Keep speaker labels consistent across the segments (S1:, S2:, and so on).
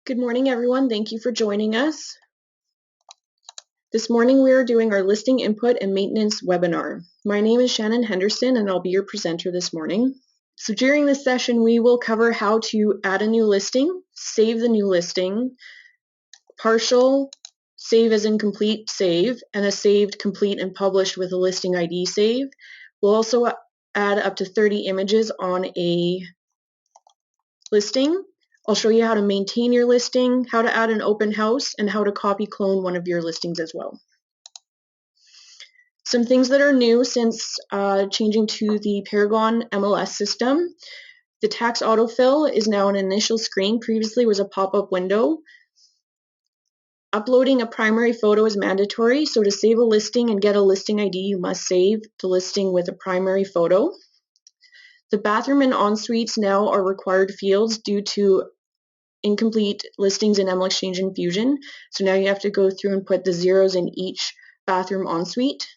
S1: Good morning, everyone. Thank you for joining us. This morning we are doing our listing input and maintenance webinar. My name is Shannon Henderson and I'll be your presenter this morning. So during this session we will cover how to add a new listing, save the new listing, partial, save as incomplete, save, and a saved, complete, and published with a listing ID save. We'll also add up to 30 images on a listing. I'll show you how to maintain your listing, how to add an open house, and how to copy clone one of your listings as well. Some things that are new since changing to the Paragon MLS system. The tax autofill is now an initial screen. Previously was a pop-up window. Uploading a primary photo is mandatory, so to save a listing and get a listing ID, you must save the listing with a primary photo. The bathroom and en-suites now are required fields due to incomplete listings in MLExchange and Fusion. So now you have to go through and put the zeros in each bathroom ensuite.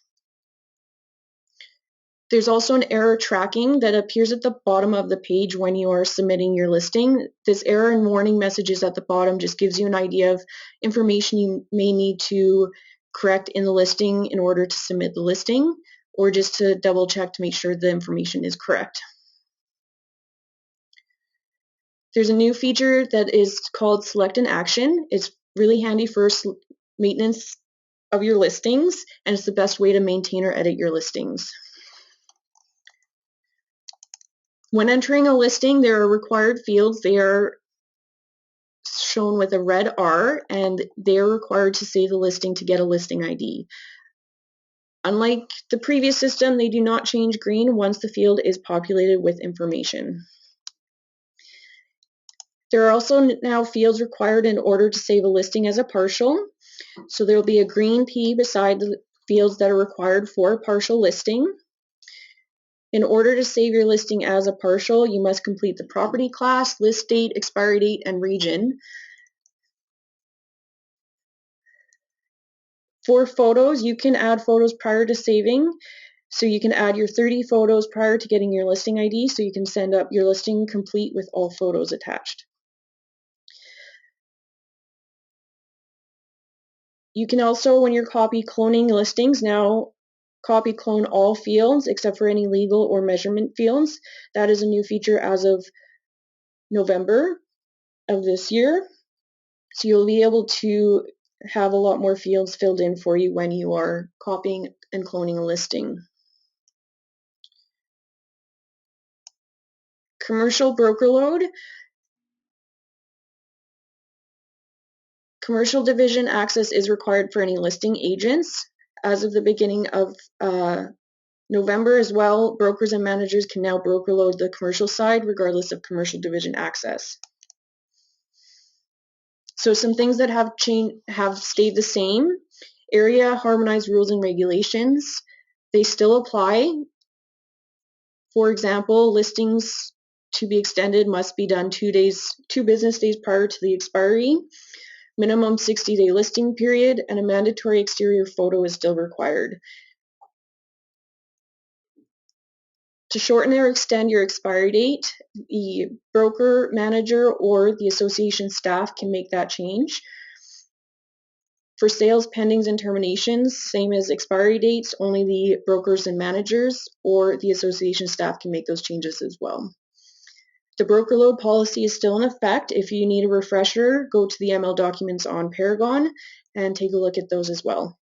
S1: There's also an error tracking that appears at the bottom of the page when you are submitting your listing. This error and warning messages at the bottom just gives you an idea of information you may need to correct in the listing in order to submit the listing, or just to double check to make sure the information is correct. There's a new feature that is called Select an Action. It's really handy for maintenance of your listings, and it's the best way to maintain or edit your listings. When entering a listing, there are required fields. They are shown with a red R, and they are required to save the listing to get a listing ID. Unlike the previous system, they do not change green once the field is populated with information. There are also now fields required in order to save a listing as a partial. So there will be a green P beside the fields that are required for a partial listing. In order to save your listing as a partial, you must complete the property class, list date, expiry date, and region. For photos, you can add photos prior to saving. So you can add your 30 photos prior to getting your listing ID, so you can send up your listing complete with all photos attached. You can also, when you're copy cloning listings, now copy clone all fields except for any legal or measurement fields. That is a new feature as of November of this year. So you'll be able to have a lot more fields filled in for you when you are copying and cloning a listing. Commercial broker load. Commercial division access is required for any listing agents. As of the beginning of November as well, brokers and managers can now broker load the commercial side regardless of commercial division access. So some things that have stayed the same. Area harmonized rules and regulations, they still apply. For example, listings to be extended must be done 2 business days prior to the expiry. Minimum 60-day listing period, and a mandatory exterior photo is still required. To shorten or extend your expiry date, the broker, manager, or the association staff can make that change. For sales pendings and terminations, same as expiry dates, only the brokers and managers or the association staff can make those changes as well. The broker load policy is still in effect. If you need a refresher, go to the ML documents on Paragon and take a look at those as well.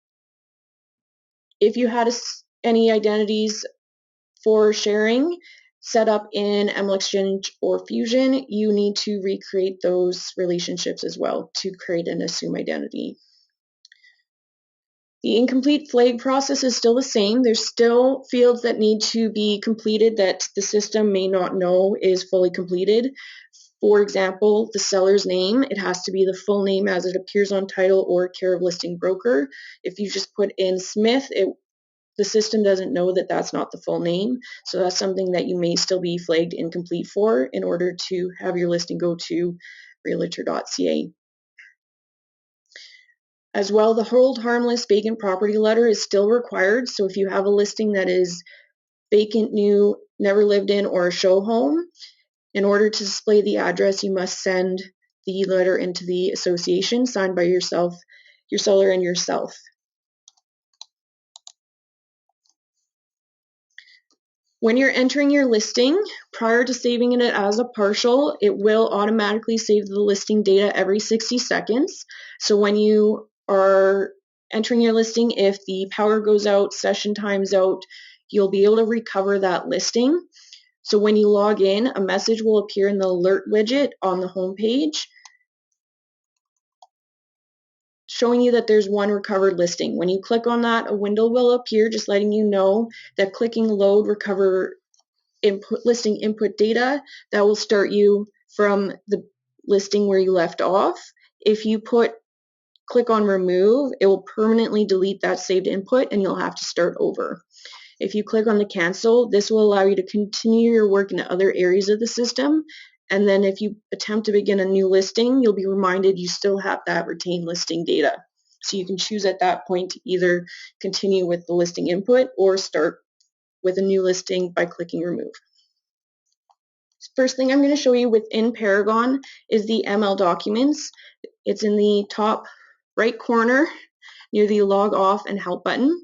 S1: If you had any identities for sharing set up in MLExchange or Fusion, you need to recreate those relationships as well to create an assume identity. The incomplete flag process is still the same. There's still fields that need to be completed that the system may not know is fully completed. For example, the seller's name, it has to be the full name as it appears on title or care of listing broker. If you just put in Smith, the system doesn't know that that's not the full name. So that's something that you may still be flagged incomplete for in order to have your listing go to realtor.ca. As well, the hold harmless vacant property letter is still required. So if you have a listing that is vacant, new, never lived in, or a show home, in order to display the address, you must send the letter into the association signed by yourself, your seller, and yourself. When you're entering your listing, prior to saving it as a partial, it will automatically save the listing data every 60 seconds. So when you are entering your listing, if the power goes out, session time's out, you'll be able to recover that listing. So when you log in, a message will appear in the alert widget on the home page showing you that there's one recovered listing. When you click on that, a window will appear just letting you know that clicking load recover listing input data, that will start you from the listing where you left off. If you click on remove, it will permanently delete that saved input and you'll have to start over. If you click on the cancel, this will allow you to continue your work in other areas of the system. And then if you attempt to begin a new listing, you'll be reminded you still have that retained listing data. So you can choose at that point to either continue with the listing input or start with a new listing by clicking remove. First thing I'm going to show you within Paragon is the ML documents. It's in the top right corner near the log off and help button.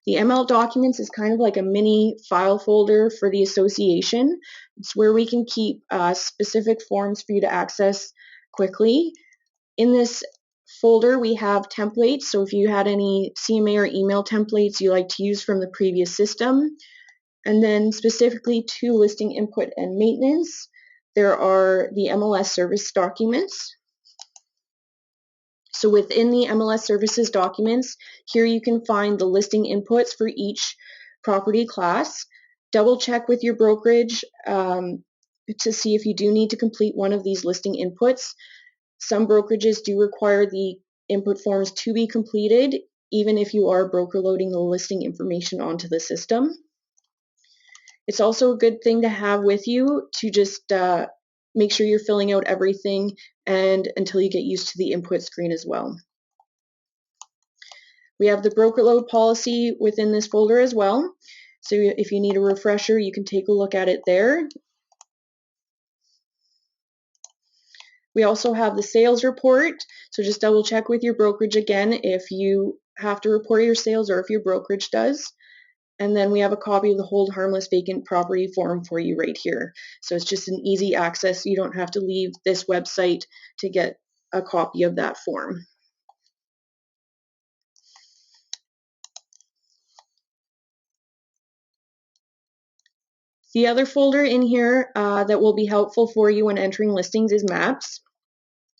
S1: The ML documents is kind of like a mini file folder for the association. It's where we can keep specific forms for you to access quickly. In this folder, we have templates. So if you had any CMA or email templates you like to use from the previous system, and then specifically to listing input and maintenance, there are the MLS service documents. So within the MLS services documents, here you can find the listing inputs for each property class. Double check with your brokerage to see if you do need to complete one of these listing inputs. Some brokerages do require the input forms to be completed, even if you are broker loading the listing information onto the system. It's also a good thing to have with you to just make sure you're filling out everything and until you get used to the input screen as well. We have the broker load policy within this folder as well. So if you need a refresher, you can take a look at it there. We also have the sales report. So just double check with your brokerage again if you have to report your sales or if your brokerage does. And then we have a copy of the hold harmless vacant property form for you right here. So it's just an easy access. You don't have to leave this website to get a copy of that form. The other folder in here that will be helpful for you when entering listings is maps.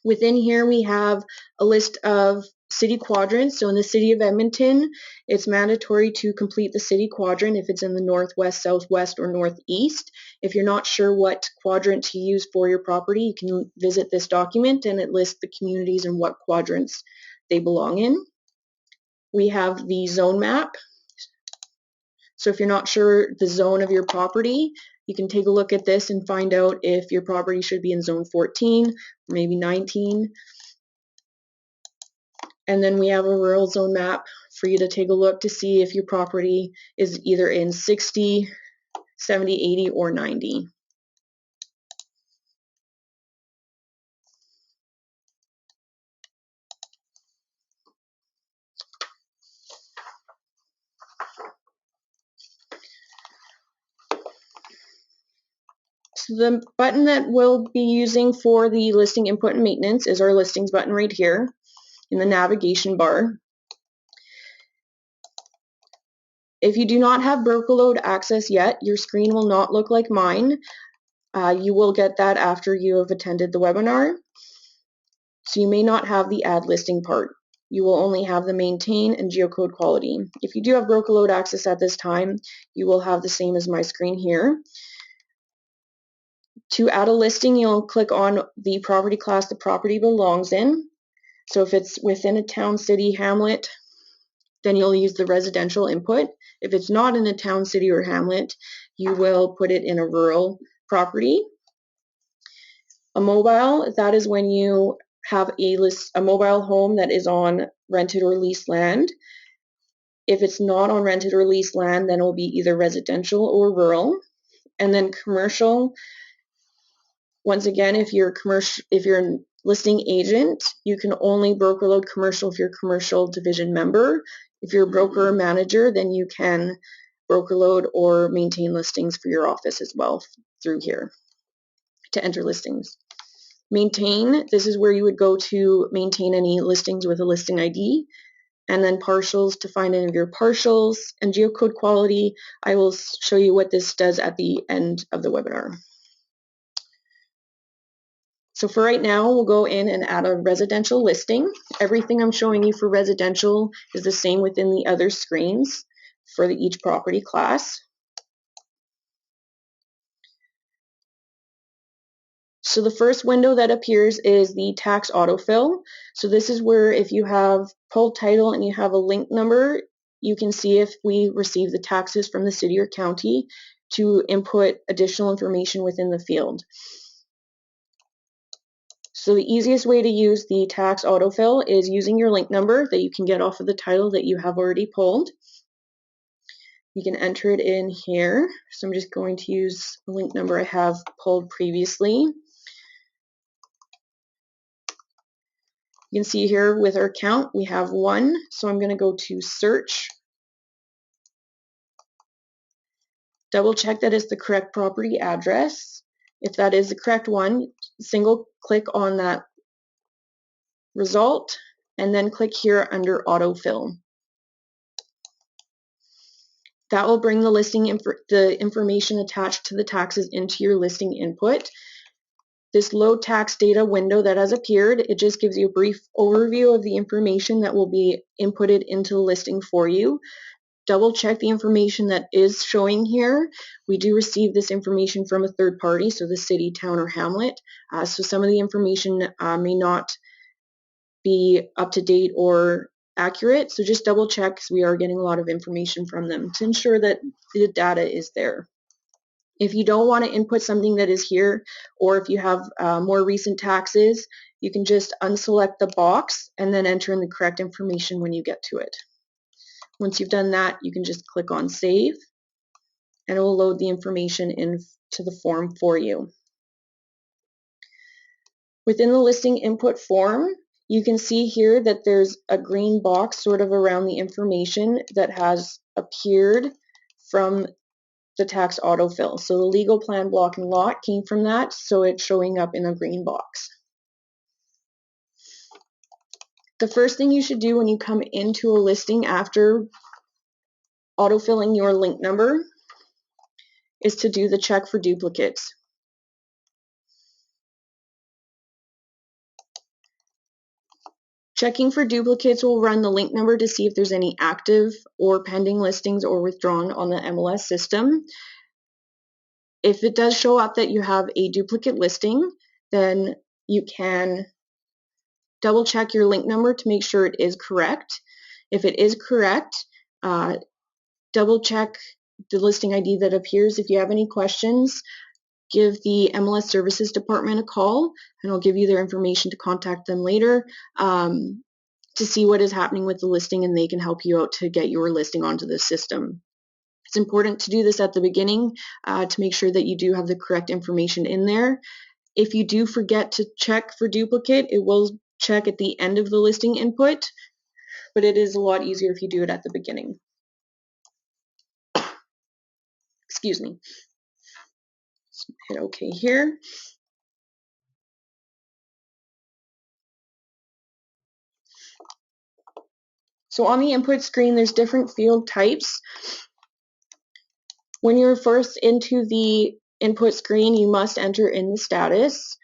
S1: Within here we have a list of city quadrants. So in the city of Edmonton, it's mandatory to complete the city quadrant if it's in the northwest, southwest, or northeast. If you're not sure what quadrant to use for your property, you can visit this document and it lists the communities and what quadrants they belong in. We have the zone map. So if you're not sure the zone of your property, you can take a look at this and find out if your property should be in zone 14 or maybe 19. And then we have a rural zone map for you to take a look to see if your property is either in 60, 70, 80, or 90. So the button that we'll be using for the listing input and maintenance is our listings button right here in the navigation bar. If you do not have broker load access yet, your screen will not look like mine. You will get that after you have attended the webinar. So you may not have the add listing part. You will only have the maintain and geocode quality. If you do have broker load access at this time, you will have the same as my screen here. To add a listing, you'll click on the property class the property belongs in. So if it's within a town, city, hamlet, then you'll use the residential input. If it's not in a town, city, or hamlet, you will put it in a rural property. A mobile, that is when you have a mobile home that is on rented or leased land. If it's not on rented or leased land, then it will be either residential or rural. And then commercial, once again, if you're Listing agent, you can only broker load commercial if you're a commercial division member. If you're a broker or manager, then you can broker load or maintain listings for your office as well through here to enter listings. Maintain, this is where you would go to maintain any listings with a listing ID. And then partials to find any of your partials. And geocode quality, I will show you what this does at the end of the webinar. So for right now, we'll go in and add a residential listing. Everything I'm showing you for residential is the same within the other screens for each property class. So the first window that appears is the tax autofill. So this is where if you have pulled title and you have a link number, you can see if we receive the taxes from the city or county to input additional information within the field. So the easiest way to use the tax autofill is using your link number that you can get off of the title that you have already pulled. You can enter it in here. So I'm just going to use the link number I have pulled previously. You can see here with our count, we have 1. So I'm going to go to search. Double check that it's the correct property address. If that is the correct one, single click on that result and then click here under autofill. That will bring the listing the information attached to the taxes into your listing input. This load tax data window that has appeared, it just gives you a brief overview of the information that will be inputted into the listing for you. Double check the information that is showing here. We do receive this information from a third party, so the city, town, or hamlet. So some of the information may not be up to date or accurate, so just double check because we are getting a lot of information from them to ensure that the data is there. If you don't want to input something that is here, or if you have more recent taxes, you can just unselect the box and then enter in the correct information when you get to it. Once you've done that, you can just click on save and it will load the information into the form for you. Within the listing input form, you can see here that there's a green box sort of around the information that has appeared from the tax autofill. So the legal plan block and lot came from that, so it's showing up in a green box. The first thing you should do when you come into a listing after autofilling your link number is to do the check for duplicates. Checking for duplicates will run the link number to see if there's any active or pending listings or withdrawn on the MLS system. If it does show up that you have a duplicate listing, then you can double check your link number to make sure it is correct. If it is correct, double check the listing ID that appears. If you have any questions, give the MLS Services Department a call and I'll give you their information to contact them later to see what is happening with the listing, and they can help you out to get your listing onto the system. It's important to do this at the beginning to make sure that you do have the correct information in there. If you do forget to check for duplicate, it will check at the end of the listing input, but it is a lot easier if you do it at the beginning. Excuse me. Let's hit OK here. So on the input screen, there's different field types. When you're first into the input screen, you must enter in the status.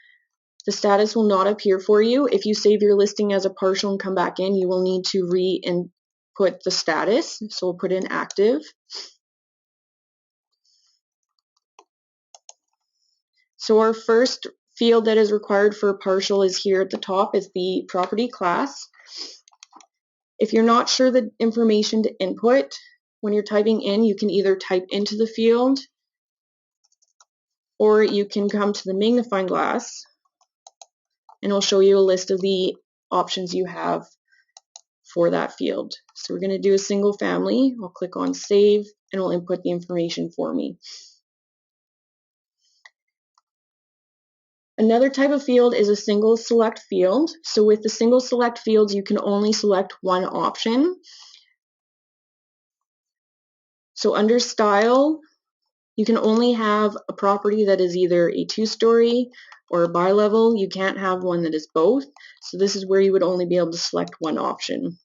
S1: The status will not appear for you. If you save your listing as a partial and come back in, you will need to re-input the status. So we'll put in active. So our first field that is required for a partial is here at the top, is the property class. If you're not sure the information to input, when you're typing in, you can either type into the field or you can come to the magnifying glass and it'll show you a list of the options you have for that field. So we're going to do a single family. I'll click on save and it'll input the information for me. Another type of field is a single select field. So with the single select fields, you can only select one option. So under style, you can only have a property that is either a 2-story or a bi-level. You can't have one that is both. So this is where you would only be able to select one option.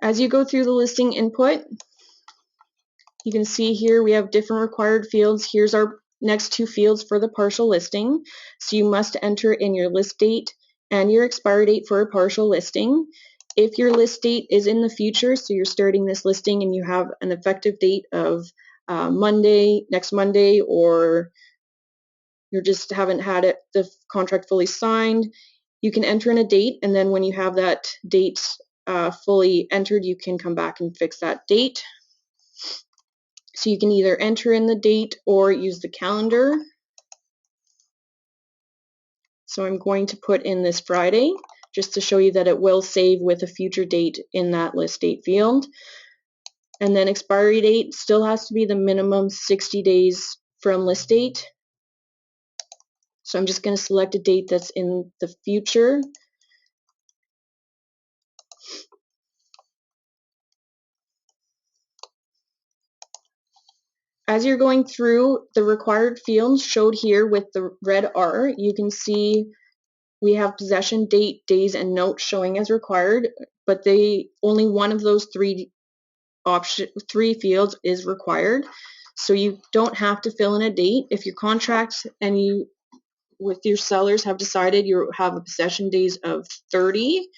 S1: As you go through the listing input, you can see here we have different required fields. Here's our next 2 fields for the partial listing. So you must enter in your list date and your expiry date for a partial listing. If your list date is in the future, so you're starting this listing and you have an effective date of next Monday, or you just haven't had the contract fully signed, you can enter in a date, and then when you have that date fully entered, you can come back and fix that date. So you can either enter in the date or use the calendar. So I'm going to put in this Friday just to show you that it will save with a future date in that list date field. And then expiry date still has to be the minimum 60 days from list date. So I'm just going to select a date that's in the future. As you're going through, the required fields showed here with the red R, you can see we have possession date, days, and note showing as required, but only one of those three fields is required. So you don't have to fill in a date. If your contract and you with your sellers have decided you have a possession days of 30,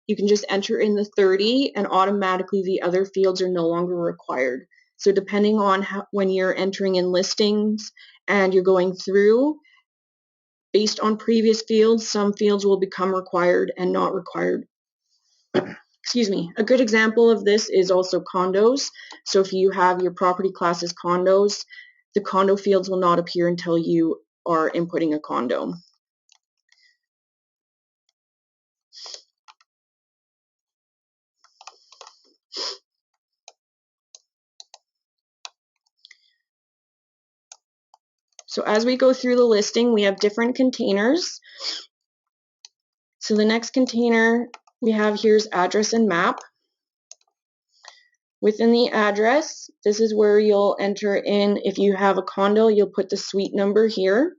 S1: you can just enter in the 30 and automatically the other fields are no longer required. So depending on when you're entering in listings and you're going through, based on previous fields, some fields will become required and not required. Excuse me. A good example of this is also condos. So if you have your property class as condos, the condo fields will not appear until you are inputting a condo. So as we go through the listing, we have different containers. So the next container we have here is address and map. Within the address, this is where you'll enter in, if you have a condo, you'll put the suite number here.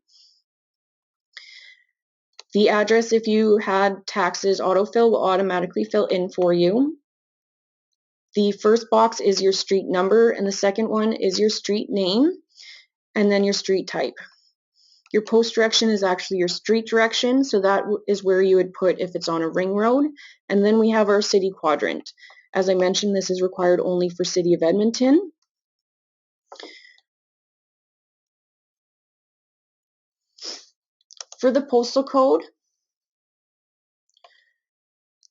S1: The address, if you had taxes, autofill will automatically fill in for you. The first box is your street number, and the second one is your street name, and then your street type. Your post direction is actually your street direction, so that is where you would put if it's on a ring road. And then we have our city quadrant. As I mentioned, this is required only for City of Edmonton. For the postal code,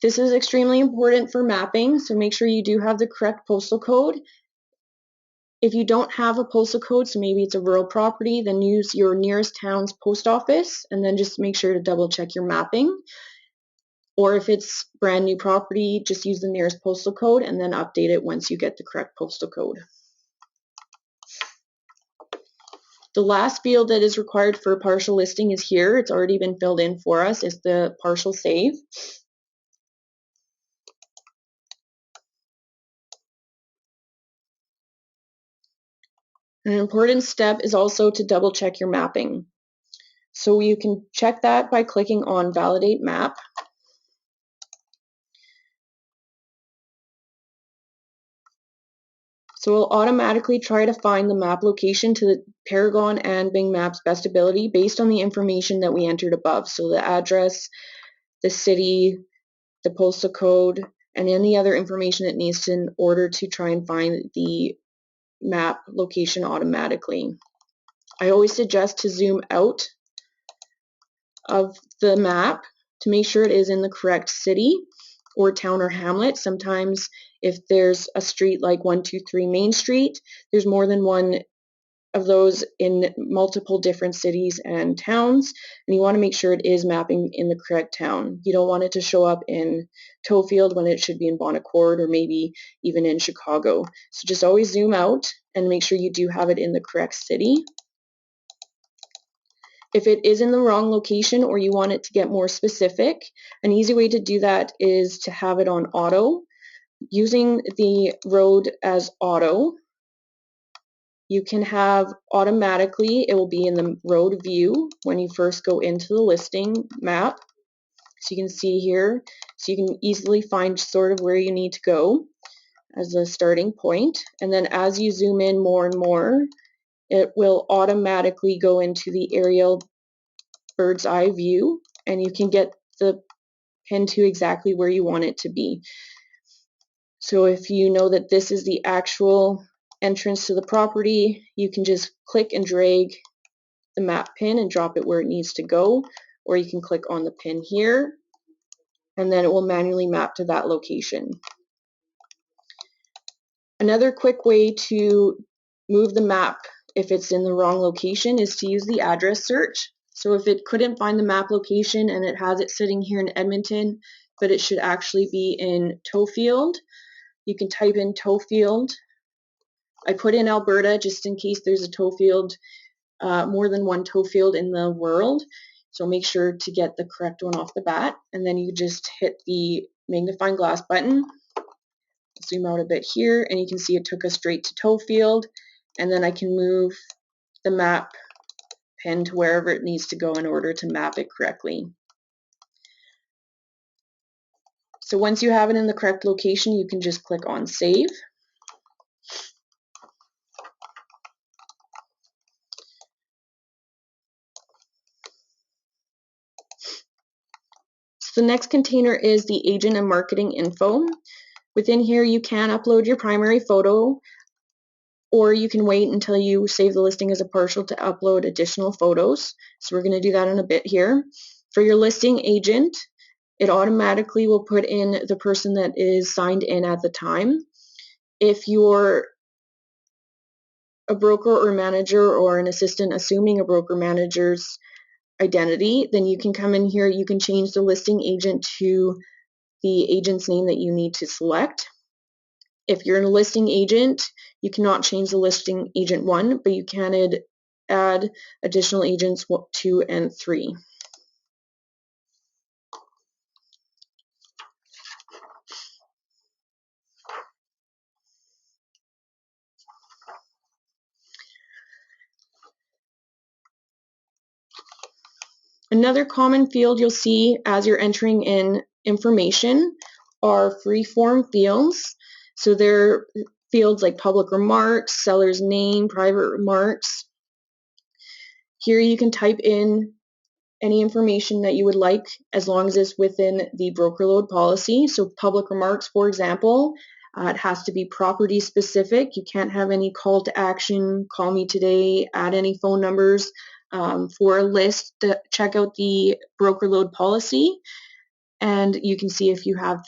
S1: this is extremely important for mapping, so make sure you do have the correct postal code. If you don't have a postal code, so maybe it's a rural property, then use your nearest town's post office, and then just make sure to double check your mapping. Or if it's brand new property, just use the nearest postal code and then update it once you get the correct postal code. The last field that is required for a partial listing is here. It's already been filled in for us. It's the partial save. An important step is also to double check your mapping. So you can check that by clicking on Validate Map. So it'll automatically try to find the map location to the Paragon and Bing Maps best ability based on the information that we entered above. So the address, the city, the postal code, and any other information it needs in order to try and find the map location automatically. I always suggest to zoom out of the map to make sure it is in the correct city or town or hamlet. Sometimes if there's a street like 123 Main Street, there's more than one of those in multiple different cities and towns, and you want to make sure it is mapping in the correct town. You don't want it to show up in Tofield when it should be in Bonaccord or maybe even in Chicago. So just always zoom out and make sure you do have it in the correct city. If it is in the wrong location or you want it to get more specific, an easy way to do that is to have it on auto. Using the road as auto, you can have automatically, it will be in the road view when you first go into the listing map. So you can see here, so you can easily find sort of where you need to go as a starting point. And then as you zoom in more and more, it will automatically go into the aerial bird's eye view, and you can get the pin to exactly where you want it to be. So if you know that this is the actual entrance to the property, you can just click and drag the map pin and drop it where it needs to go, or you can click on the pin here and then it will manually map to that location. Another quick way to move the map if it's in the wrong location is to use the address search. So if it couldn't find the map location and it has it sitting here in Edmonton, but it should actually be in Tofield, you can type in Tofield. I put in Alberta just in case there's a Tofield, more than one Tofield in the world. So make sure to get the correct one off the bat. And then you just hit the magnifying glass button, zoom out a bit here, and you can see it took us straight to Tofield. And then I can move the map pin to wherever it needs to go in order to map it correctly. So once you have it in the correct location, you can just click on Save. So the next container is the agent and marketing info. Within here, you can upload your primary photo, or you can wait until you save the listing as a partial to upload additional photos. So we're going to do that in a bit here. For your listing agent, it automatically will put in the person that is signed in at the time. If you're a broker or manager or an assistant assuming a broker manager's identity, then you can come in here, you can change the listing agent to the agent's name that you need to select. If you're a listing agent, you cannot change the listing agent 1, but you can add additional agents 2 and 3. Another common field you'll see as you're entering in information are Freeform Fields. So they're fields like public remarks, seller's name, private remarks. Here you can type in any information that you would like as long as it's within the broker load policy. So public remarks, for example, it has to be property specific. You can't have any call to action, call me today, add any phone numbers. For a list, check out the broker load policy and you can see if you have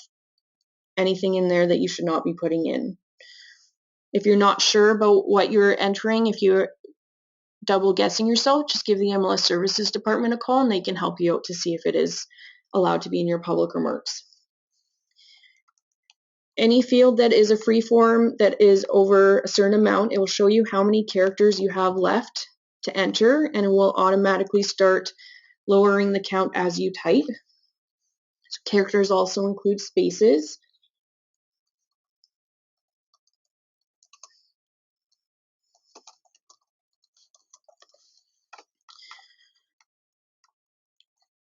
S1: anything in there that you should not be putting in. If you're not sure about what you're entering, if you're double guessing yourself, just give the MLS Services Department a call and they can help you out to see if it is allowed to be in your public remarks. Any field that is a free form that is over a certain amount, it will show you how many characters you have left to enter and it will automatically start lowering the count as you type. So characters also include spaces.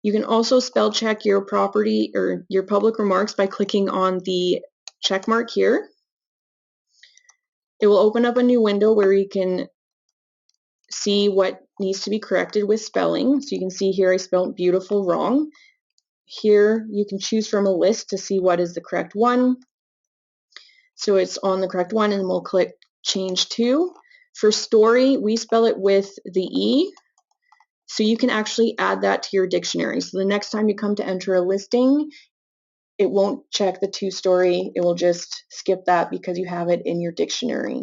S1: You can also spell check your property or your public remarks by clicking on the check mark here. It will open up a new window where you can see what needs to be corrected with spelling. So you can see here I spelled beautiful wrong. Here you can choose from a list to see what is the correct one. So it's on the correct one and we'll click change to. For story, we spell it with the E. So you can actually add that to your dictionary. So the next time you come to enter a listing, it won't check the two-story. It will just skip that because you have it in your dictionary.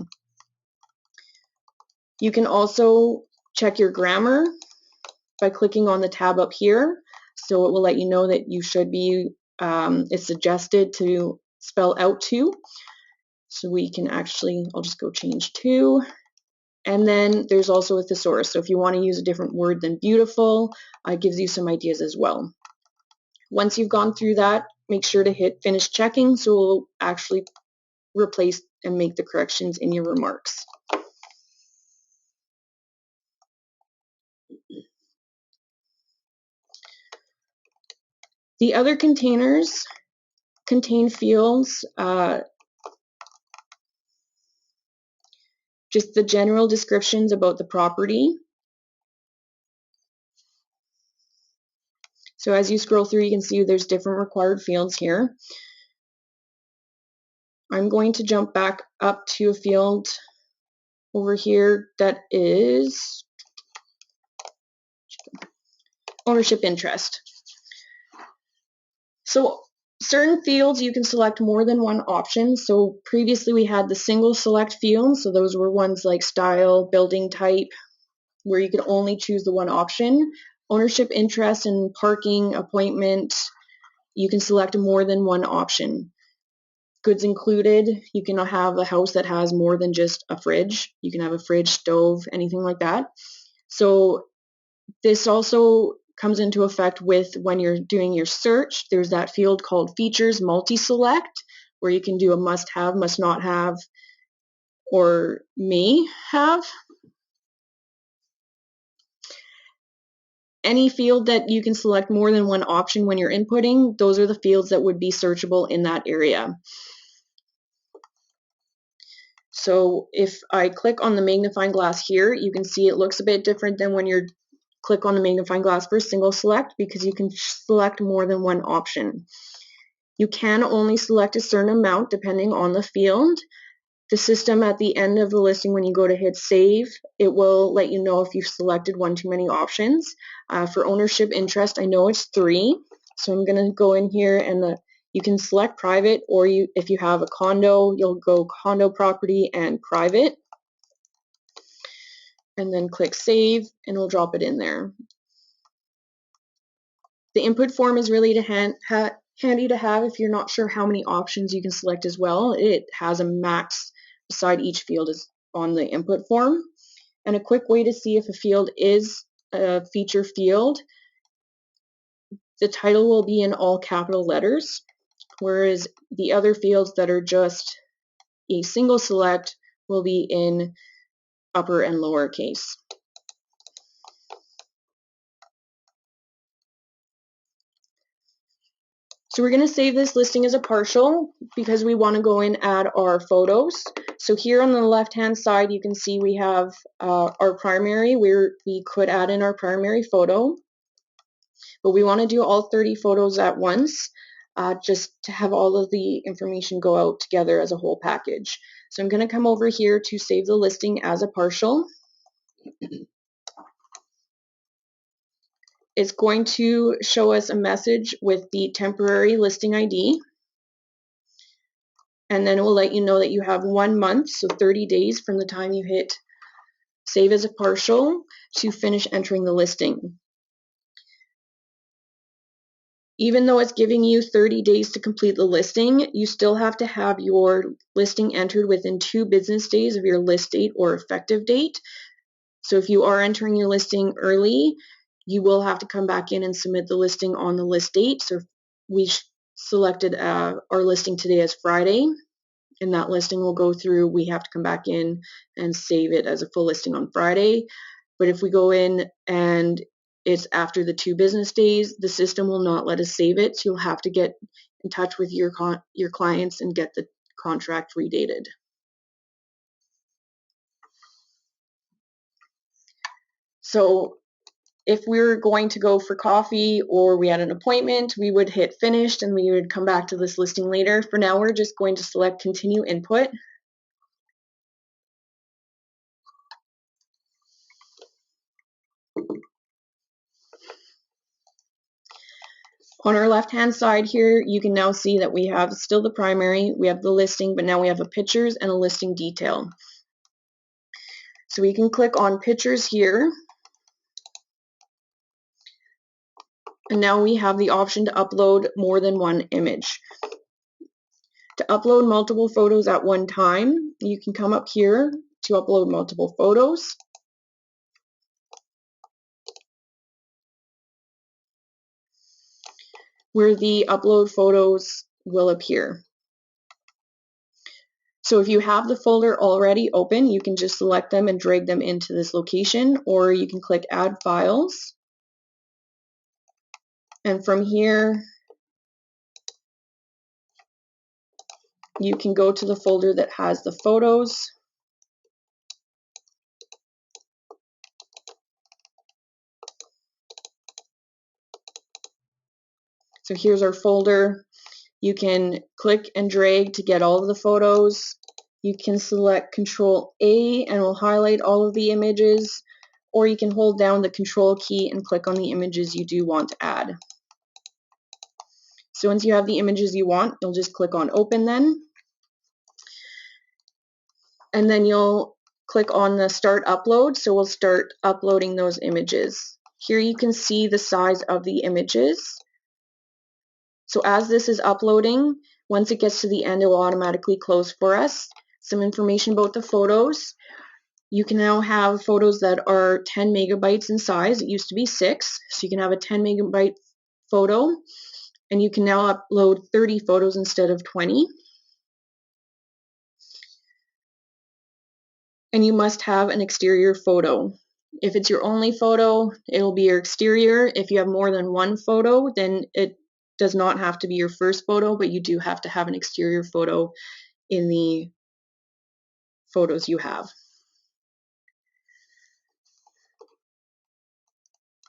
S1: You can also check your grammar by clicking on the tab up here. So it will let you know that you should be, it's suggested to spell out to. So we can actually, I'll just go change to. And then there's also a thesaurus. So if you want to use a different word than beautiful, it gives you some ideas as well. Once you've gone through that, make sure to hit finish checking so it will actually replace and make the corrections in your remarks. The other containers contain fields, just the general descriptions about the property. So as you scroll through, you can see there's different required fields here. I'm going to jump back up to a field over here that is ownership interest. So certain fields you can select more than one option. So previously we had the single select fields. So those were ones like style, building type, where you could only choose the one option. Ownership interest and parking, appointment, you can select more than one option. Goods included, you can have a house that has more than just a fridge. You can have a fridge, stove, anything like that. So this also comes into effect with when you're doing your search. There's that field called features multi-select, where you can do a must have, must not have, or may have. Any field that you can select more than one option when you're inputting, those are the fields that would be searchable in that area. So if I click on the magnifying glass here, you can see it looks a bit different than when you click on the magnifying glass for single select, because you can select more than one option. You can only select a certain amount depending on the field. The system at the end of the listing, when you go to hit save, it will let you know if you've selected one too many options. For ownership interest, I know it's 3. So I'm going to go in here and you can select private, or if you have a condo, you'll go condo property and private. And then click save and it'll drop it in there. The input form is really handy to have if you're not sure how many options you can select as well. It has a max beside each field is on the input form. And a quick way to see if a field is a feature field, the title will be in all capital letters, whereas the other fields that are just a single select will be in upper and lower case. So we're going to save this listing as a partial because we want to go in and add our photos. So here on the left hand side you can see we have our primary, where we could add in our primary photo, but we want to do all 30 photos at once, just to have all of the information go out together as a whole package. So I'm going to come over here to save the listing as a partial. It's going to show us a message with the temporary listing ID. And then it will let you know that you have 1 month, so 30 days from the time you hit save as a partial to finish entering the listing. Even though it's giving you 30 days to complete the listing, you still have to have your listing entered within 2 business days of your list date or effective date. So if you are entering your listing early, you will have to come back in and submit the listing on the list date. So we selected our listing today as Friday, and that listing will go through. We have to come back in and save it as a full listing on Friday. But if we go in and it's after the 2 business days, the system will not let us save it. So you'll have to get in touch with your clients and get the contract redated. So if we were going to go for coffee or we had an appointment, we would hit finished and we would come back to this listing later. For now, we're just going to select continue input. On our left-hand side here, you can now see that we have still the primary, we have the listing, but now we have a pictures and a listing detail. So we can click on pictures here, and now we have the option to upload more than one image. To upload multiple photos at one time, you can come up here to upload multiple photos. Where the upload photos will appear. So if you have the folder already open, you can just select them and drag them into this location, or you can click Add Files. And from here, you can go to the folder that has the photos. So here's our folder. You can click and drag to get all of the photos. You can select Control A and it will highlight all of the images, or you can hold down the Control key and click on the images you do want to add. So once you have the images you want, you'll just click on Open then. And then you'll click on the Start Upload, so we'll start uploading those images. Here you can see the size of the images. So as this is uploading, once it gets to the end, it will automatically close for us. Some information about the photos. You can now have photos that are 10 megabytes in size. It used to be 6, so you can have a 10 megabyte photo, and you can now upload 30 photos instead of 20. And you must have an exterior photo. If it's your only photo, it'll be your exterior. If you have more than one photo, then it does not have to be your first photo, but you do have to have an exterior photo in the photos you have.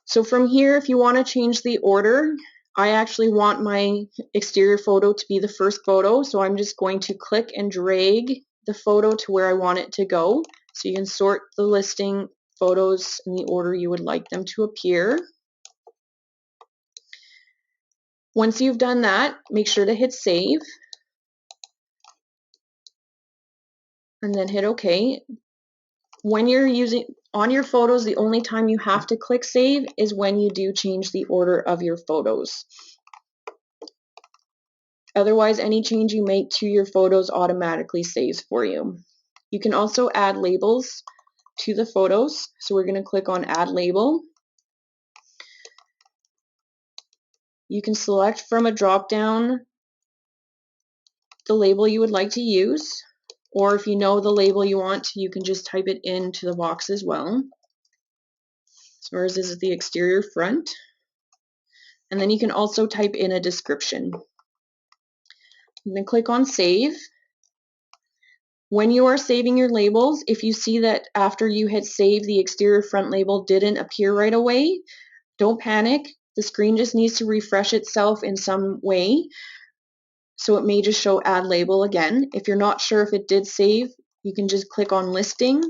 S1: So from here, if you want to change the order, I actually want my exterior photo to be the first photo, so I'm just going to click and drag the photo to where I want it to go. So you can sort the listing photos in the order you would like them to appear. Once you've done that, make sure to hit save and then hit OK. When you're using on your photos, the only time you have to click save is when you do change the order of your photos. Otherwise, any change you make to your photos automatically saves for you. You can also add labels to the photos. So we're going to click on Add Label. You can select from a drop-down the label you would like to use, or if you know the label you want, you can just type it into the box as well. So ours is the exterior front. And then you can also type in a description. And then click on Save. When you are saving your labels, if you see that after you hit save, the exterior front label didn't appear right away, don't panic. The screen just needs to refresh itself in some way. So it may just show add label again. If you're not sure if it did save, you can just click on listing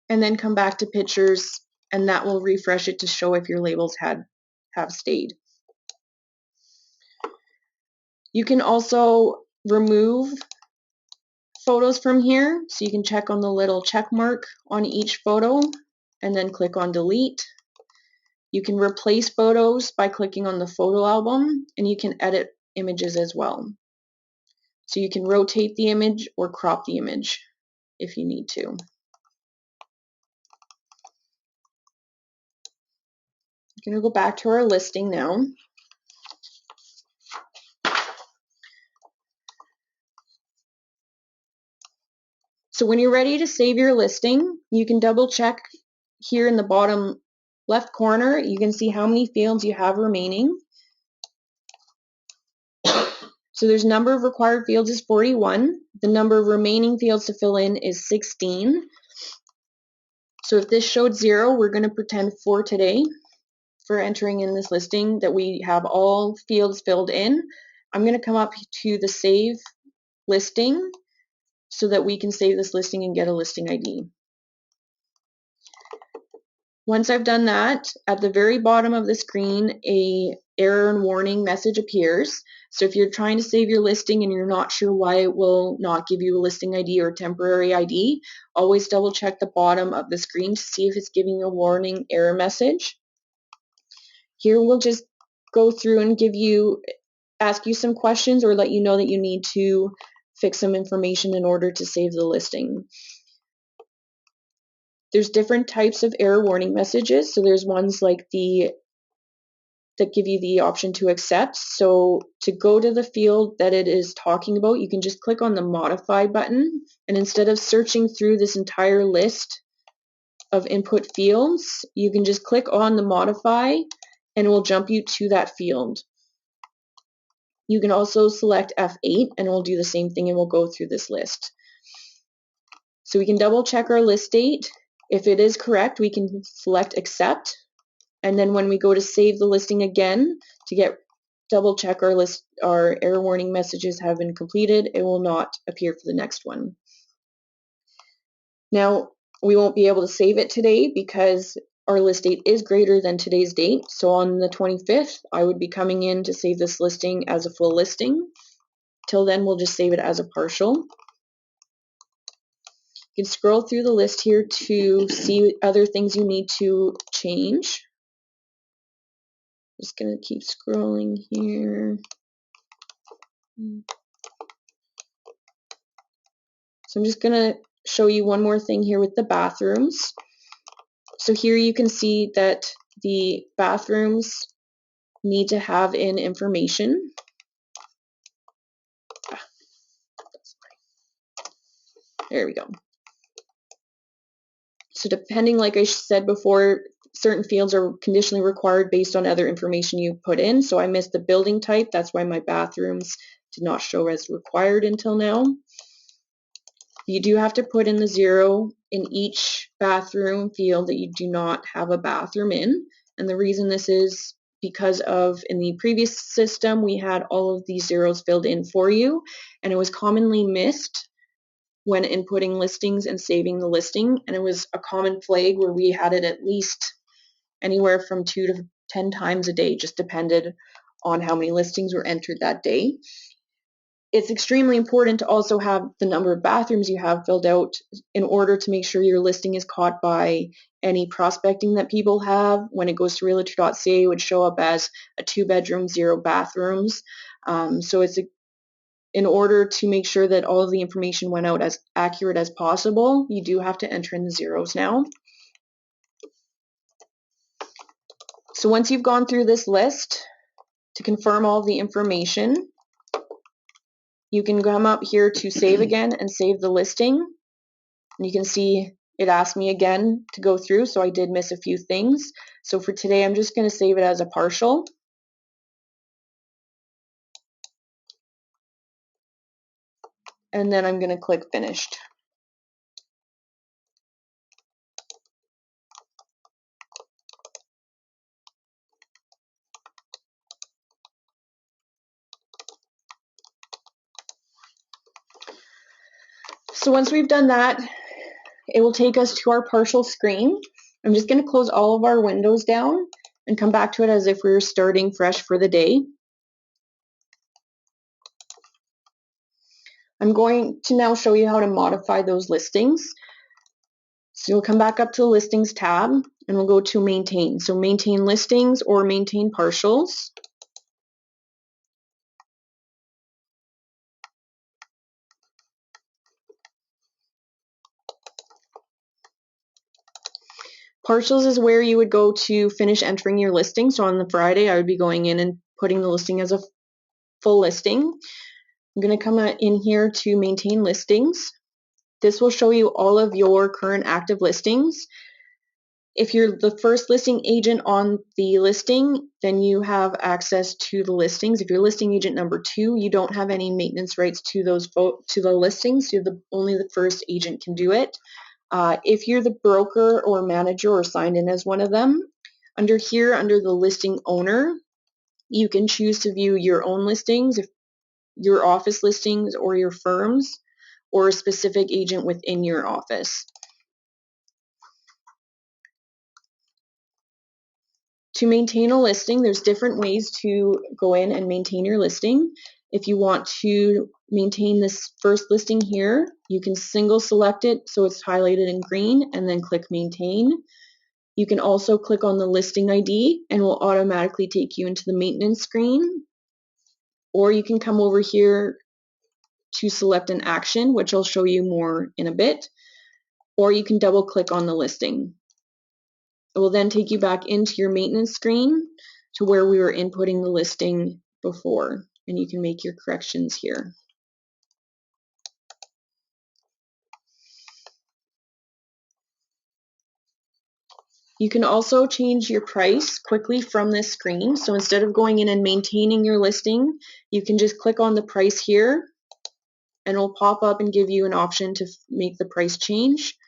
S1: and then come back to pictures, and that will refresh it to show if your labels have stayed. You can also remove photos from here, so you can check on the little check mark on each photo and then click on delete. You can replace photos by clicking on the photo album, and you can edit images as well. So you can rotate the image or crop the image if you need to. I'm going to go back to our listing now. So when you're ready to save your listing, you can double check here in the bottom left corner. You can see how many fields you have remaining. So there's number of required fields is 41. The number of remaining fields to fill in is 16. So if this showed 0, we're going to pretend for today, for entering in this listing, that we have all fields filled in. I'm going to come up to the Save Listing so that we can save this listing and get a listing ID. Once I've done that, at the very bottom of the screen, a error and warning message appears. So if you're trying to save your listing and you're not sure why it will not give you a listing ID or a temporary ID, always double check the bottom of the screen to see if it's giving you a warning error message. Here we'll just go through and ask you some questions or let you know that you need to fix some information in order to save the listing. There's different types of error warning messages. So there's ones like that give you the option to accept. So to go to the field that it is talking about, you can just click on the modify button, and instead of searching through this entire list of input fields, you can just click on the modify and it will jump you to that field. You can also select F8 and it will do the same thing and we'll go through this list. So we can double check our list date. If it is correct, we can select accept. And then when we go to save the listing again to double check our error warning messages have been completed, it will not appear for the next one. Now, we won't be able to save it today because our list date is greater than today's date. So on the 25th, I would be coming in to save this listing as a full listing. Till then, we'll just save it as a partial. You can scroll through the list here to see other things you need to change. Just going to keep scrolling here. So I'm just going to show you one more thing here with the bathrooms. So here you can see that the bathrooms need to have in information. There we go. So depending, like I said before, certain fields are conditionally required based on other information you put in. So I missed the building type. That's why my bathrooms did not show as required until now. You do have to put in the 0 in each bathroom field that you do not have a bathroom in. And the reason this is because in the previous system, we had all of these zeros filled in for you, and it was commonly missed when inputting listings and saving the listing. And it was a common flag where we had it at least anywhere from 2 to 10 times a day, just depended on how many listings were entered that day. It's extremely important to also have the number of bathrooms you have filled out in order to make sure your listing is caught by any prospecting that people have. When it goes to realtor.ca, it would show up as a 2-bedroom, 0 bathrooms. So it's in order to make sure that all of the information went out as accurate as possible, you do have to enter in the zeros now. So once you've gone through this list to confirm all of the information, you can come up here to save again and save the listing. And you can see it asked me again to go through, so I did miss a few things. So for today, I'm just going to save it as a partial. And then I'm going to click finished. So once we've done that, it will take us to our partial screen. I'm just going to close all of our windows down and come back to it as if we were starting fresh for the day. I'm going to now show you how to modify those listings. So you'll come back up to the listings tab and we'll go to maintain. So maintain listings or maintain partials. Partials is where you would go to finish entering your listing. So on the Friday, I would be going in and putting the listing as a full listing. I'm going to come in here to maintain listings. This will show you all of your current active listings. If you're the first listing agent on the listing, then you have access to the listings. If you're listing agent number 2, you don't have any maintenance rights to the listings. Only the first agent can do it. If you're the broker or manager or signed in as one of them, under the listing owner, you can choose to view your own listings, if your office listings or your firm's, or a specific agent within your office. To maintain a listing, there's different ways to go in and maintain your listing. If you want to maintain this first listing here, you can single select it so it's highlighted in green and then click maintain. You can also click on the listing ID and it will automatically take you into the maintenance screen. Or you can come over here to select an action, which I'll show you more in a bit. Or you can double click on the listing. It will then take you back into your maintenance screen to where we were inputting the listing before, and you can make your corrections here. You can also change your price quickly from this screen. So instead of going in and maintaining your listing, you can just click on the price here and it'll pop up and give you an option to make the price change.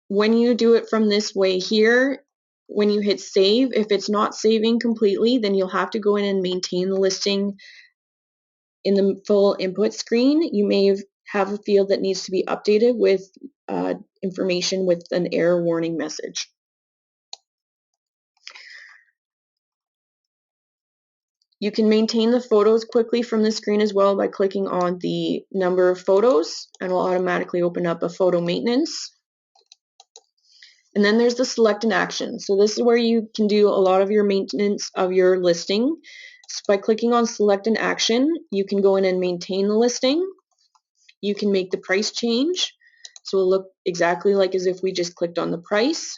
S1: When you do it from this way here, when you hit save, if it's not saving completely, then you'll have to go in and maintain the listing in the full input screen. You may have a field that needs to be updated with information with an error warning message. You can maintain the photos quickly from the screen as well by clicking on the number of photos, and it will automatically open up a photo maintenance. And then there's the select an action. So this is where you can do a lot of your maintenance of your listing. So by clicking on select an action, you can go in and maintain the listing. You can make the price change. So it'll look exactly like as if we just clicked on the price.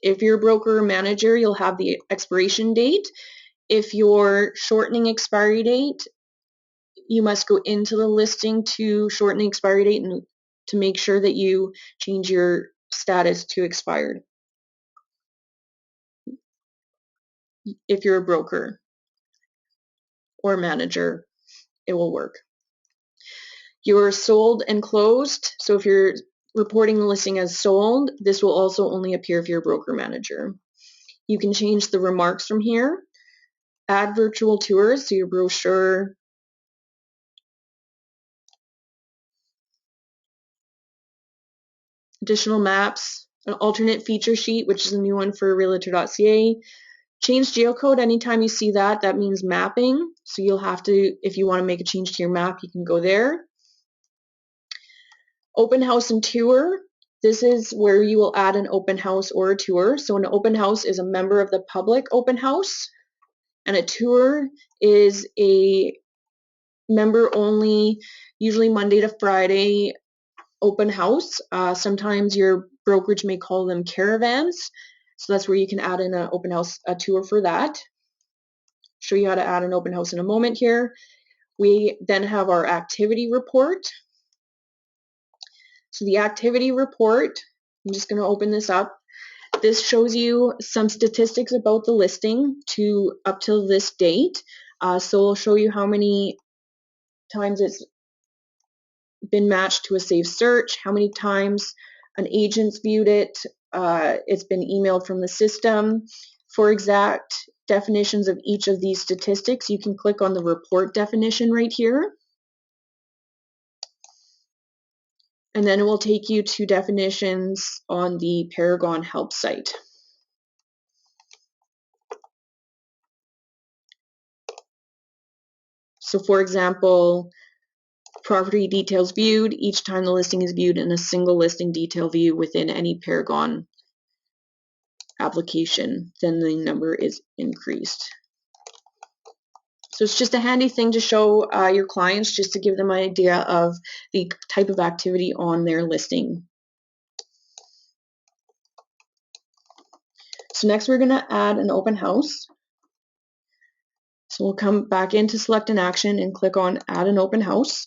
S1: If you're a broker or manager, you'll have the expiration date. If you're shortening expiry date, you must go into the listing to shorten the expiry date and to make sure that you change your status to expired. If you're a broker or manager, it will work. You're sold and closed. So if you're reporting the listing as sold, this will also only appear if you're a broker manager. You can change the remarks from here. Add virtual tours, so your brochure, additional maps, an alternate feature sheet, which is a new one for realtor.ca. Change geocode. Anytime you see that, that means mapping. So you'll have to, if you want to make a change to your map, you can go there. Open house and tour. This is where you will add an open house or a tour. So an open house is a member of the public open house, and a tour is a member only, usually Monday to Friday open house. Sometimes your brokerage may call them caravans. So that's where you can add in an open house, a tour for that. Show you how to add an open house in a moment here. We then have our activity report. So the activity report, I'm just going to open this up. This shows you some statistics about the listing to up till this date. So it'll show you how many times it's been matched to a saved search, how many times an agent's viewed it, it's been emailed from the system. For exact definitions of each of these statistics, you can click on the report definition right here. And then it will take you to definitions on the Paragon help site. So for example, property details viewed, each time the listing is viewed in a single listing detail view within any Paragon application, then the number is increased. So it's just a handy thing to show your clients, just to give them an idea of the type of activity on their listing. So next we're going to add an open house. So we'll come back into select an action and click on add an open house.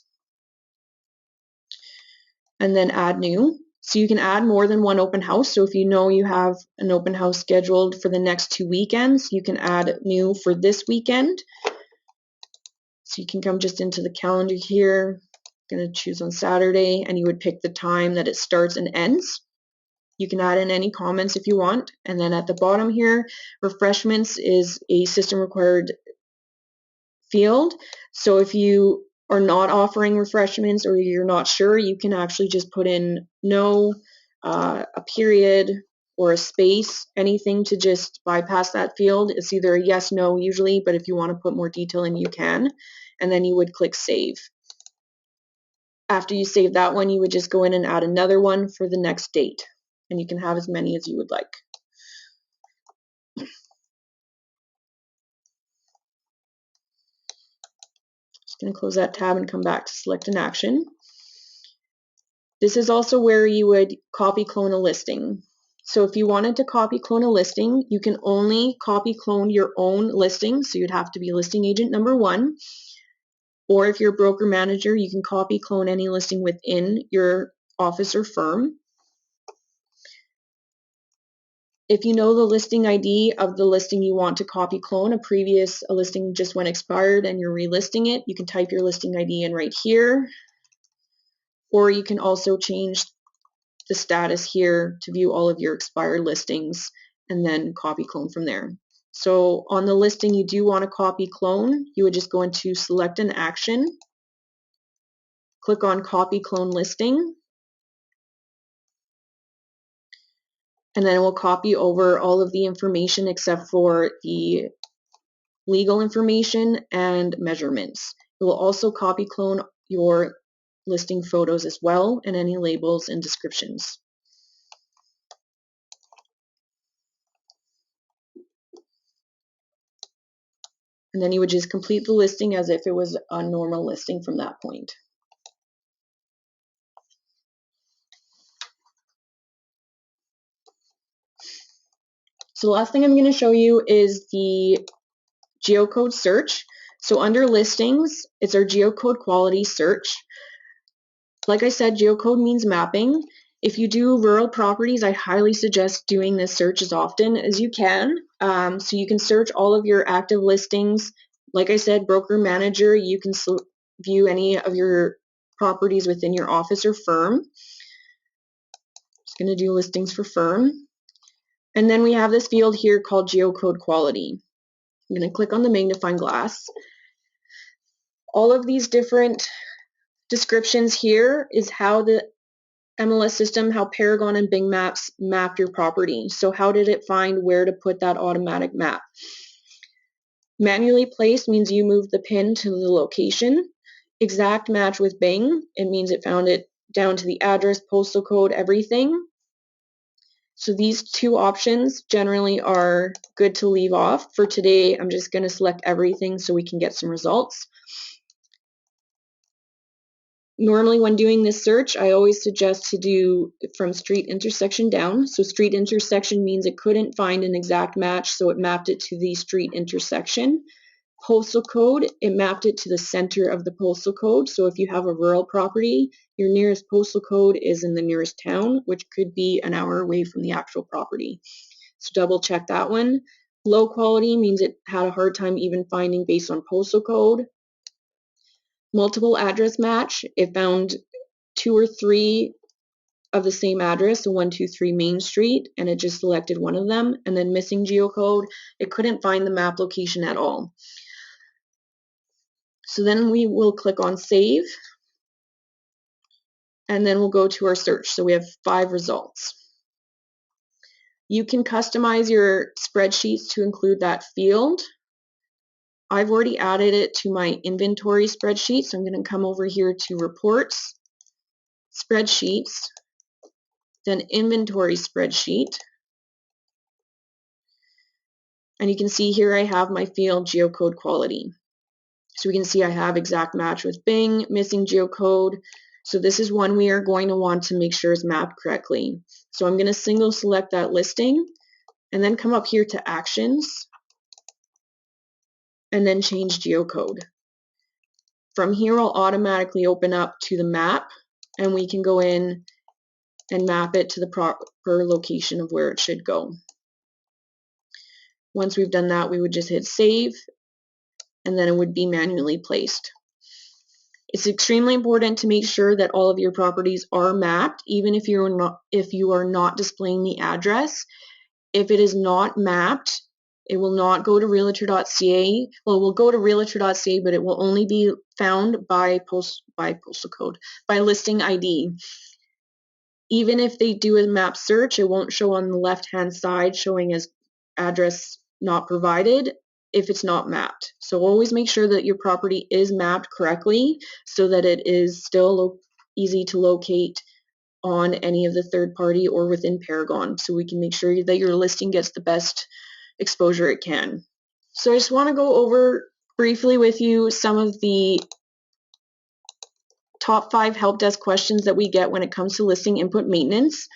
S1: And then add new. So you can add more than one open house. So if you know you have an open house scheduled for the next 2 weekends, you can add new for this weekend. So you can come just into the calendar here, going to choose on Saturday, and you would pick the time that it starts and ends. You can add in any comments if you want. And then at the bottom here, refreshments is a system required field. So if you are not offering refreshments or you're not sure, you can actually just put in no, a period, or a space, anything to just bypass that field. It's either a yes, no usually, but if you want to put more detail in, you can. And then you would click save. After you save that one, you would just go in and add another one for the next date. And you can have as many as you would like. Just going to close that tab and come back to select an action. This is also where you would copy clone a listing. So if you wanted to copy clone a listing, you can only copy clone your own listing. So you'd have to be listing agent number 1. Or if you're a broker manager, you can copy clone any listing within your office or firm. If you know the listing ID of the listing you want to copy clone, a listing just went expired and you're relisting it, you can type your listing ID in right here. Or you can also change the status here to view all of your expired listings and then copy clone from there. So on the listing you do want to copy clone, you would just go into select an action, click on copy clone listing, and then it will copy over all of the information except for the legal information and measurements. It will also copy clone your listing photos as well and any labels and descriptions. And then you would just complete the listing as if it was a normal listing from that point. So the last thing I'm going to show you is the Geocode Search. So under listings, it's our Geocode quality search. Like I said, Geocode means mapping. If you do rural properties, I highly suggest doing this search as often as you can. So you can search all of your active listings. Like I said, broker manager, you can view any of your properties within your office or firm. Just going to do listings for firm. And then we have this field here called Geocode Quality. I'm going to click on the magnifying glass. All of these different descriptions here is how the MLS system, how Paragon and Bing Maps mapped your property. So how did it find where to put that automatic map? Manually placed means you moved the pin to the location. Exact match with Bing, it means it found it down to the address, postal code, everything. So these two options generally are good to leave off. For today, I'm just going to select everything so we can get some results. Normally when doing this search, I always suggest to do from street intersection down. So street intersection means it couldn't find an exact match, so it mapped it to the street intersection. Postal code, it mapped it to the center of the postal code. So if you have a rural property, your nearest postal code is in the nearest town, which could be an hour away from the actual property. So double check that one. Low quality means it had a hard time even finding based on postal code. Multiple address match, it found 2 or 3 of the same address, so 123 Main Street, and it just selected one of them. And then missing geocode, it couldn't find the map location at all. So then we will click on save, and then we'll go to our search. So we have 5 results. You can customize your spreadsheets to include that field. I've already added it to my inventory spreadsheet, so I'm going to come over here to reports, spreadsheets, then inventory spreadsheet. And you can see here I have my field geocode quality. So we can see I have exact match with Bing, missing geocode. So this is one we are going to want to make sure is mapped correctly. So I'm going to single select that listing and then come up here to actions and then change geocode. From here I'll automatically open up to the map and we can go in and map it to the proper location of where it should go. Once we've done that, we would just hit save and then it would be manually placed. It's extremely important to make sure that all of your properties are mapped, even if you are not displaying the address. If it is not mapped, it will not go to realtor.ca. Well, it will go to realtor.ca, but it will only be found by postal code, by listing ID. Even if they do a map search, it won't show on the left-hand side showing as address not provided if it's not mapped. So always make sure that your property is mapped correctly so that it is still easy to locate on any of the third party or within Paragon, so we can make sure that your listing gets the best exposure it can. So I just want to go over briefly with you some of the top 5 help desk questions that we get when it comes to listing input maintenance.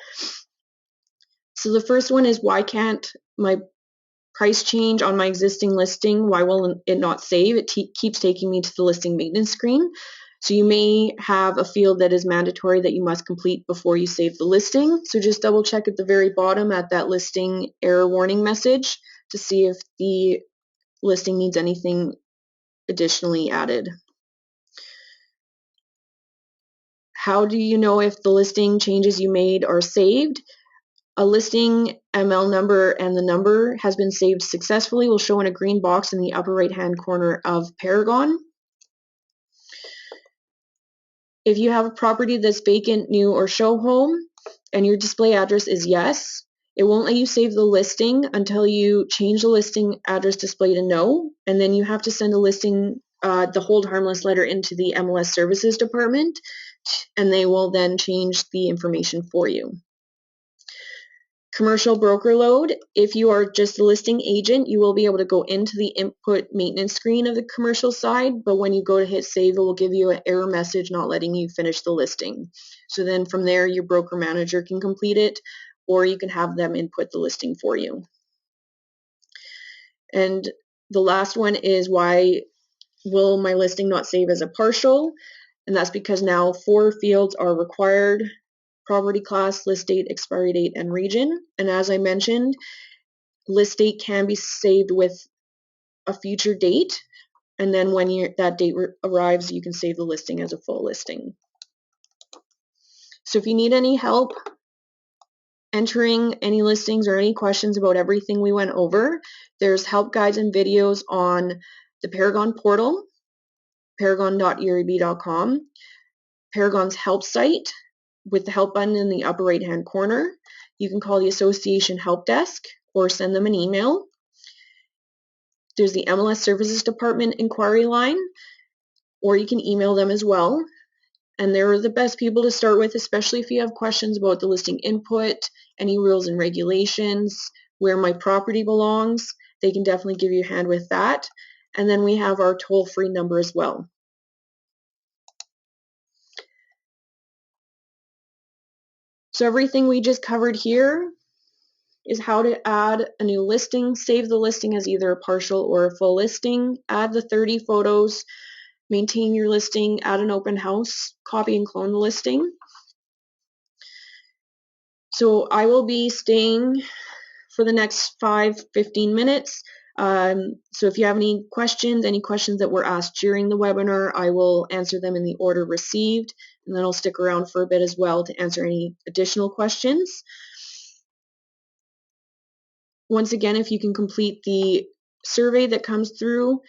S1: So the first one is, why can't my price change on my existing listing? Why will it not save? It keeps taking me to the listing maintenance screen. So you may have a field that is mandatory that you must complete before you save the listing. So just double check at the very bottom at that listing error warning message to see if the listing needs anything additionally added. How do you know if the listing changes you made are saved? A listing ML number and the number has been saved successfully will show in a green box in the upper right-hand corner of Paragon. If you have a property that's vacant, new, or show home, and your display address is yes, it won't let you save the listing until you change the listing address display to no, and then you have to send a listing, the hold harmless letter into the MLS services department, and they will then change the information for you. Commercial broker load. If you are just a listing agent, you will be able to go into the input maintenance screen of the commercial side, but when you go to hit save, it will give you an error message not letting you finish the listing. So then from there, your broker manager can complete it, or you can have them input the listing for you. And the last one is, why will my listing not save as a partial? And that's because now 4 fields are required: property class, list date, expiry date, and region. And as I mentioned, list date can be saved with a future date, and then when that date arrives, you can save the listing as a full listing. So if you need any help entering any listings or any questions about everything we went over, there's help guides and videos on the Paragon portal, paragon.ereb.com, Paragon's help site, with the help button in the upper right hand corner. You can call the association help desk or send them an email. There's the MLS services department inquiry line, or you can email them as well. And they're the best people to start with, especially if you have questions about the listing input, any rules and regulations, where my property belongs. They can definitely give you a hand with that. And then we have our toll-free number as well. So everything we just covered here is how to add a new listing, save the listing as either a partial or a full listing, add the 30 photos, maintain your listing, add an open house, copy and clone the listing. So I will be staying for the next 5-15 minutes. So if you have any questions that were asked during the webinar, I will answer them in the order received, and then I'll stick around for a bit as well to answer any additional questions. Once again, if you can complete the survey that comes through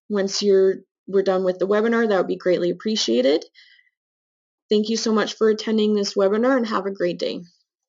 S1: once we're done with the webinar, that would be greatly appreciated. Thank you so much for attending this webinar, and have a great day.